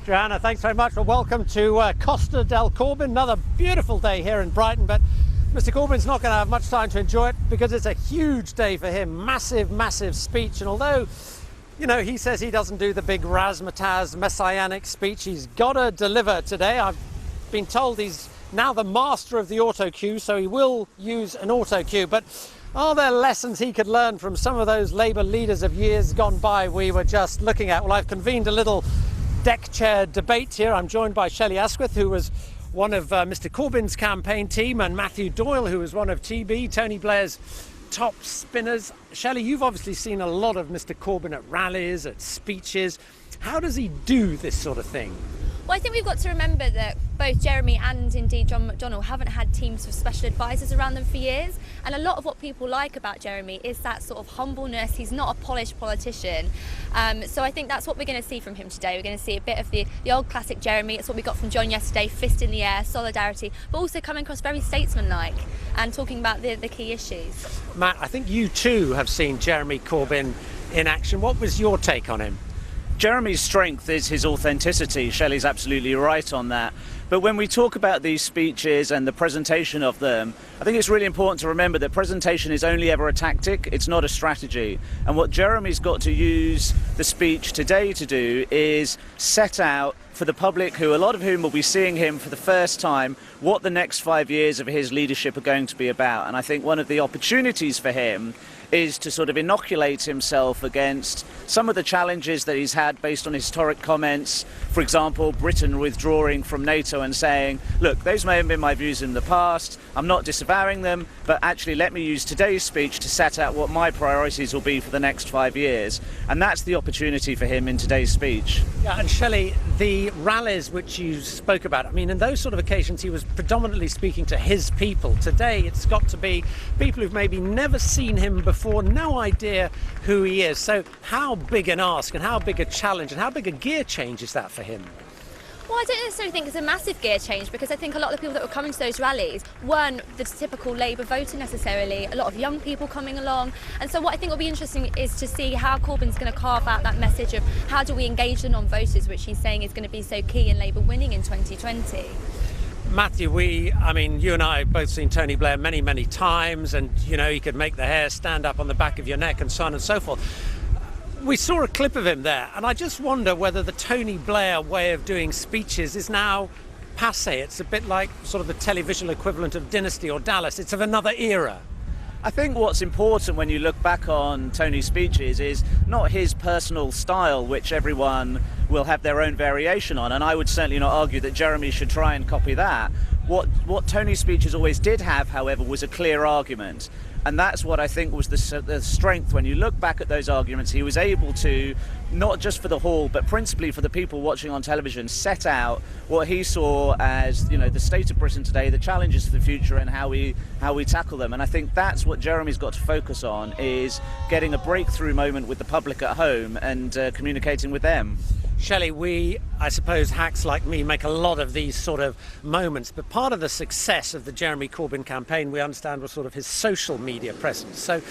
Joanna, thanks very much. Well, welcome to Costa del Corbyn. Another beautiful day here in Brighton, but Mr. Corbyn's not going to have much time to enjoy it because it's a huge day for him. Massive, massive speech. And although, you know, he says he doesn't do the big razzmatazz messianic speech, he's got to deliver today. I've been told he's now the master of the auto cue, so he will use an auto cue. But are there lessons he could learn from some of those Labour leaders of years gone by we were just looking at? Well, I've convened a little deck chair debate here. I'm joined by Shelly Asquith, who was one of Mr. Corbyn's campaign team, and Matthew Doyle, who was one of TB, Tony Blair's top spinners. Shelly, you've obviously seen a lot of Mr. Corbyn at rallies, at speeches. How does he do this sort of thing? Well, I think we've got to remember that both Jeremy and indeed John McDonnell haven't had teams of special advisors around them for years. And a lot of what people like about Jeremy is that sort of humbleness. He's not a polished politician. So I think that's what we're going to see from him today. We're going to see a bit of the old classic Jeremy. It's what we got from John yesterday, fist in the air, solidarity, but also coming across very statesmanlike and talking about the key issues. Matt, I think you too have seen Jeremy Corbyn in action. What was your take on him? Jeremy's strength is his authenticity. Shelley's absolutely right on that. But when we talk about these speeches and the presentation of them, I think it's really important to remember that presentation is only ever a tactic, it's not a strategy. And what Jeremy's got to use the speech today to do is set out for the public, who a lot of whom will be seeing him for the first time, what the next 5 years of his leadership are going to be about. And I think one of the opportunities for him is to sort of inoculate himself against some of the challenges that he's had based on historic comments. For example, Britain withdrawing from NATO and saying, look, those may have been my views in the past, I'm not disavowing them, but actually let me use today's speech to set out what my priorities will be for the next 5 years. And that's the opportunity for him in today's speech. Yeah, and Shelley, the rallies which you spoke about, I mean, in those sort of occasions he was predominantly speaking to his people. Today it's got to be people who've maybe never seen him before, no idea who he is. So how big an ask and how big a challenge and how big a gear change is that for him? Well, I don't necessarily think it's a massive gear change, because I think a lot of the people that were coming to those rallies weren't the typical Labour voter necessarily. A lot of young people coming along. And so what I think will be interesting is to see how Corbyn's going to carve out that message of how do we engage the non-voters, which he's saying is going to be so key in Labour winning in 2020. Matthew, you and I have both seen Tony Blair many, many times, and, you know, he could make the hair stand up on the back of your neck and so on and so forth. We saw a clip of him there, and I just wonder whether the Tony Blair way of doing speeches is now passé. It's a bit like sort of the televisual equivalent of Dynasty or Dallas. It's of another era. I think what's important when you look back on Tony's speeches is not his personal style, which everyone will have their own variation on, and I would certainly not argue that Jeremy should try and copy that. What Tony's speeches always did have, however, was a clear argument. And that's what I think was the strength. When you look back at those arguments, he was able to, not just for the hall, but principally for the people watching on television, set out what he saw as, you know, the state of Britain today, the challenges for the future, and how we tackle them. And I think that's what Jeremy's got to focus on, is getting a breakthrough moment with the public at home and communicating with them. Shelley, I suppose hacks like me make a lot of these sort of moments, but part of the success of the Jeremy Corbyn campaign, we understand, was sort of his social media presence. So,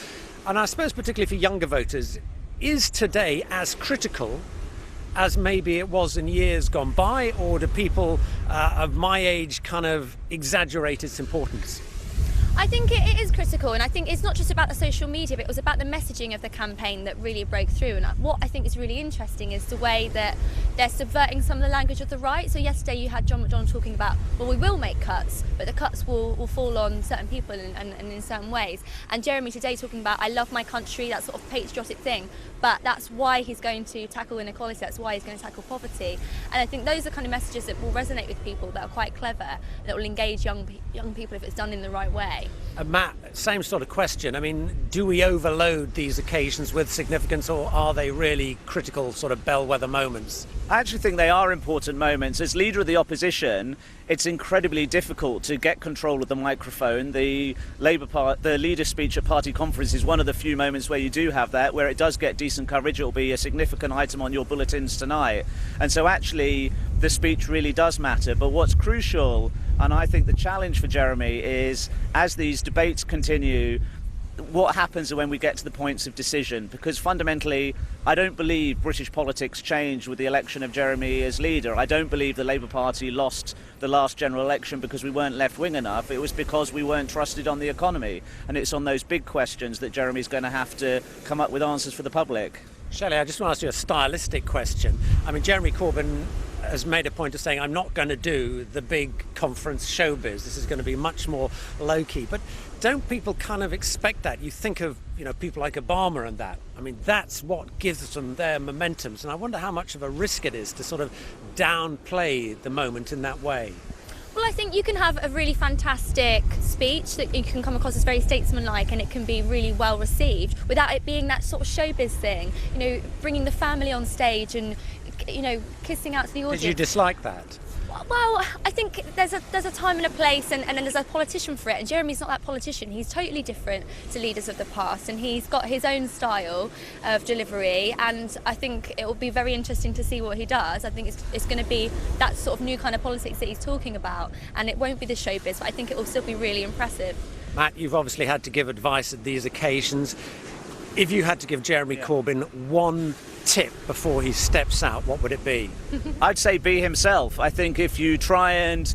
and I suppose particularly for younger voters, is today as critical as maybe it was in years gone by, or do people of my age kind of exaggerate its importance? I think it is critical, and I think it's not just about the social media, but it was about the messaging of the campaign that really broke through. And what I think is really interesting is the way that they're subverting some of the language of the right. So yesterday you had John McDonnell talking about, well, we will make cuts, but the cuts will fall on certain people and in certain ways. And Jeremy today talking about, I love my country, that sort of patriotic thing. But that's why he's going to tackle inequality, that's why he's going to tackle poverty. And I think those are kind of messages that will resonate with people, that are quite clever, that will engage young people if it's done in the right way. Matt, same sort of question. I mean, do we overload these occasions with significance, or are they really critical sort of bellwether moments? I actually think they are important moments. As leader of the opposition, it's incredibly difficult to get control of the microphone. The leader speech at party conference is one of the few moments where you do have that, where it does get decent coverage. It will be a significant item on your bulletins tonight. And so actually the speech really does matter. But what's crucial, and I think the challenge for Jeremy, is as these debates continue, what happens when we get to the points of decision, because fundamentally I don't believe British politics changed with the election of Jeremy as leader. I don't believe the Labour Party lost the last general election because we weren't left-wing enough. It was because we weren't trusted on the economy, and it's on those big questions that Jeremy's going to have to come up with answers for the public. Shelley, I just want to ask you a stylistic question. I mean, Jeremy Corbyn has made a point of saying, I'm not going to do the big conference showbiz. This is going to be much more low-key. But don't people kind of expect that? You think of, people like Obama and that. I mean, that's what gives them their momentums. And I wonder how much of a risk it is to sort of downplay the moment in that way. Well, I think you can have a really fantastic speech that you can come across as very statesmanlike, and it can be really well received without it being that sort of showbiz thing. Bringing the family on stage and kissing out to the audience. Did you dislike that? Well, I think there's a time and a place, and then there's a politician for it. And Jeremy's not that politician. He's totally different to leaders of the past, and he's got his own style of delivery. And I think it will be very interesting to see what he does. I think it's going to be that sort of new kind of politics that he's talking about, and it won't be the showbiz, but I think it will still be really impressive. Matt, you've obviously had to give advice at these occasions. If you had to give Jeremy Corbyn one tip before he steps out, what would it be? I'd say be himself. I think if you try and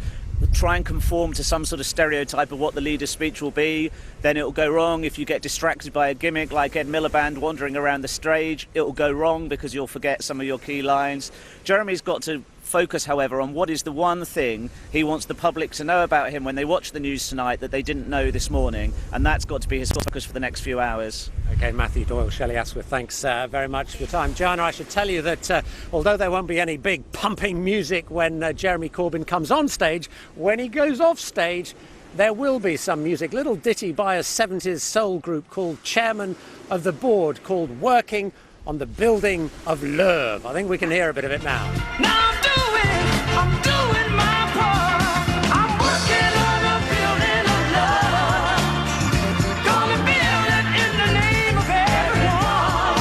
conform to some sort of stereotype of what the leader's speech will be, then it'll go wrong. If you get distracted by a gimmick like Ed Miliband wandering around the stage, it'll go wrong because you'll forget some of your key lines. Jeremy's got to focus, however, on what is the one thing he wants the public to know about him when they watch the news tonight that they didn't know this morning, and that's got to be his focus for the next few hours. OK, Matthew, Doyle, Shelly, Asquith, thanks very much for your time. Joanna, I should tell you that although there won't be any big pumping music when Jeremy Corbyn comes on stage, when he goes off stage, there will be some music. Little ditty by a 70s soul group called Chairman of the Board, called Working on the Building of Love. I think we can hear a bit of it now. I'm doing my part. I'm working on a building of love. Gonna build it in the name of everyone.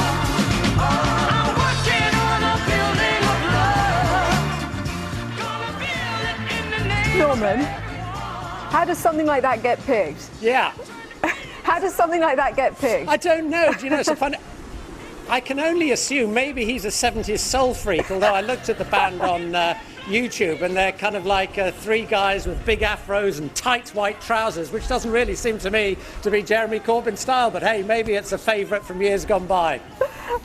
I'm working on a building of love. Gonna build it in the name Norman, how does something like that get picked? Yeah. How does something like that get picked? I don't know. Do you know, it's a fun... I can only assume maybe he's a 70s soul freak, although I looked at the band on YouTube and they're kind of like three guys with big afros and tight white trousers, which doesn't really seem to me to be Jeremy Corbyn style, but hey, maybe it's a favourite from years gone by.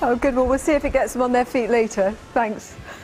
Oh, good. Well, we'll see if it gets them on their feet later. Thanks.